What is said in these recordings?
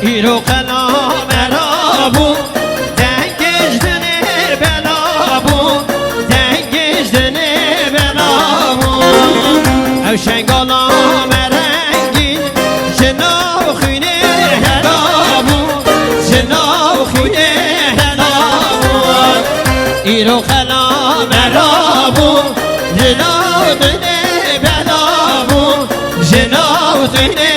ایرو قلام رابو دنگش دنه بلابو دنگش دنه بلابو او شنگالا مرنگین جناو خونه هلابو جناو خونه هلابو ایرو قلام رابو جناو دنه بلابو جناو دنه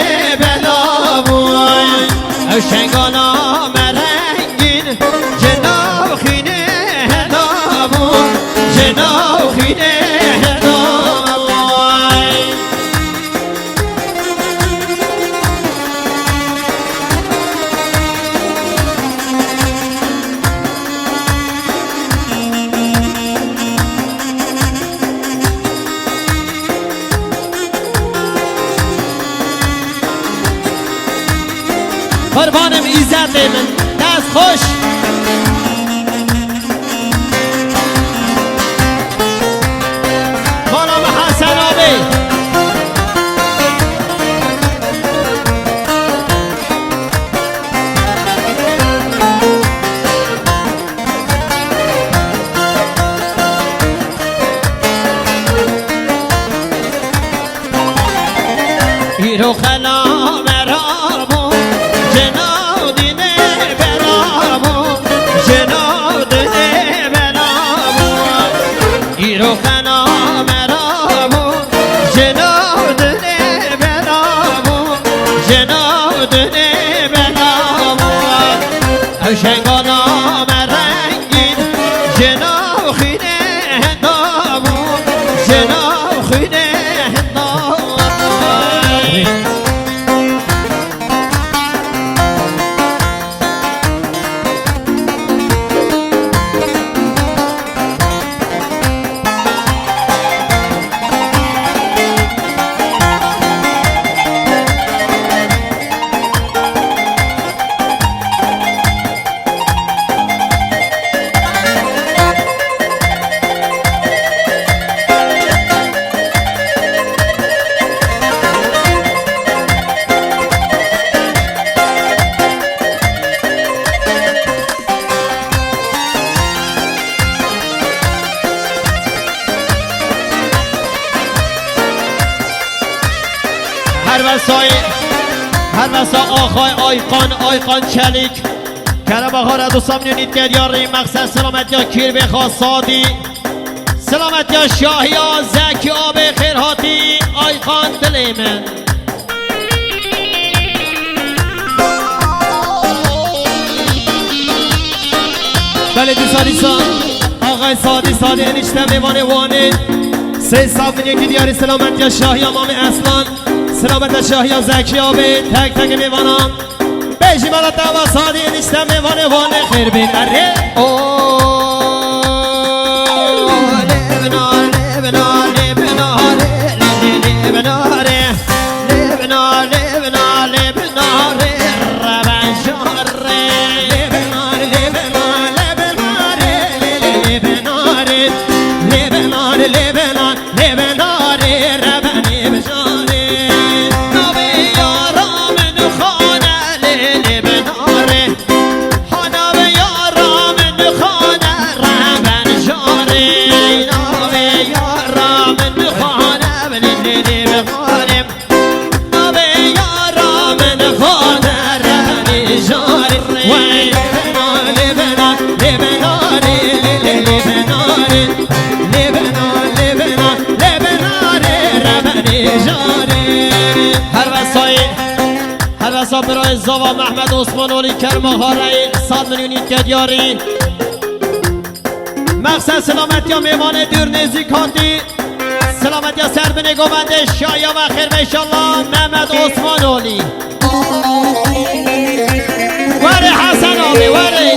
او شنگالا مرنگین جناو خینه هلابو جناو خینه هلابو قربانم عزت من دست خوش غلام حسن آبی ایرو خلام رابو جناو دینه بلابو جناو دینه بلابو ایرو خلام رابو جناو دینه بلابو جناو دینه بلابو او شنگالا مرنگین جناو خینه هندابو جناو خینه هندابو هر وسا آخای آیقان چلیک کرم آخار دوستان میونید که یاری مقصد سلامت یا کیر بخوا سادی سلامت یا شاهی یا زکی آب خیرهاتی آیقان دل من بله دوستان آقای سادی انیشته میوانه وانه 300 میلیون دیاری سلامت یا شاهی امام اصلان سلامت شاهی یا زکی آبی تک تک میوانم بیشی بالا دوا سادی نیستم میوانه وانه خیر بین اره لبنان لبنان لبنان لبنان لبنان لبنان لبنان ربن شار لبنان لبنان لبنان لبنان لبنان لبنان لبنان ربن بشار هر وسا برای زوا محمد عثمان اولی کرم آخاره 100 میلیونی دیاری مقصد سلامت یا میوان دور نزدیکاتی سلامت یا سر به نگومنده شایا و خیر انشالله محمد عثمان اولی وره حسن آبی وره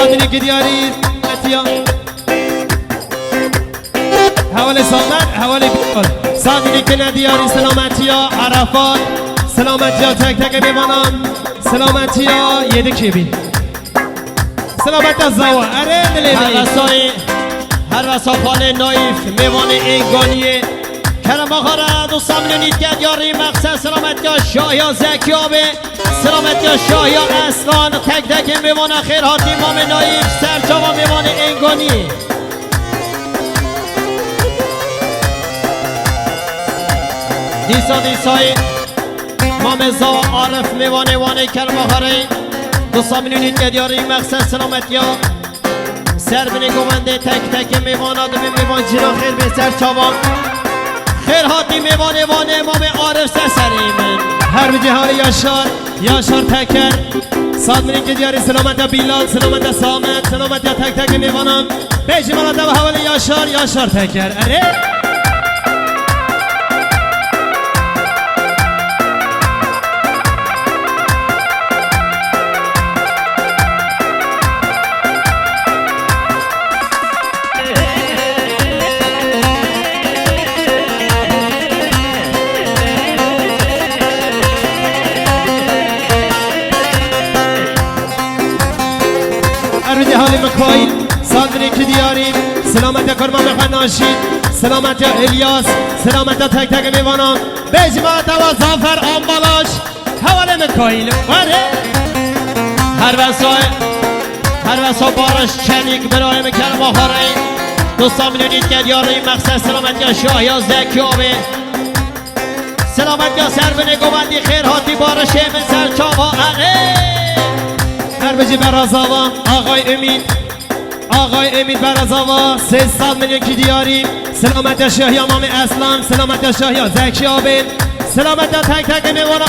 صادنی که دیاری اتیا حوالی سامت حوالی بیار صادنی که ندیاری سلامتی ها عرفات سلامتی ها تک تک میوانم سلامتی ها یده که بین سلامت از زوا اره دلیلی هر وصافان نایف میوان اینگانیه کرم آخاره دوستان میلونید که یاری مقصد سلامتی ها شاهی ها زکیابه سلامتی ها شاهی ها اصلان تک تک میوان خیرهات امام نایف سرچاوا میوان اینگانی دیسای امام زا عارف میوان وانه کرم آخاره دوستان میلونید که یاری مقصد سلامتی ها سر بینی گوونده تک تک میوان آدم میوان جیرا خیر به سر چاوان خیر هاتی میوان وان امام عارف سرسریم هر به جهان یاشار تکر صاد منی که دیاری سلامت بیلال سلامت سامت سلامت تک تک میوانم بیشی مراتب حوالی یاشار تکر اره حالی مکایل صادری که دیاریم سلامت کرمان خناشید سلامت الیاس سلامت تک تک میوانم بیش ما توا زافر آنبالاش حوالی مکایل وره هر وسا بارش چنیک برای مکرم آخاره دوستان میدونید که یاری مقصد سلامت یا شاه یا زکیابه سلامت یا سر بینه گوندی خیر هاتی بارشه من سر چاوا هر بجی برازاوا آقای امید برازاوا 300 میلیون کی دیاریم سلامت شاهی امام اسلام سلامت شاهی زکی آبین سلامت تک تک میوان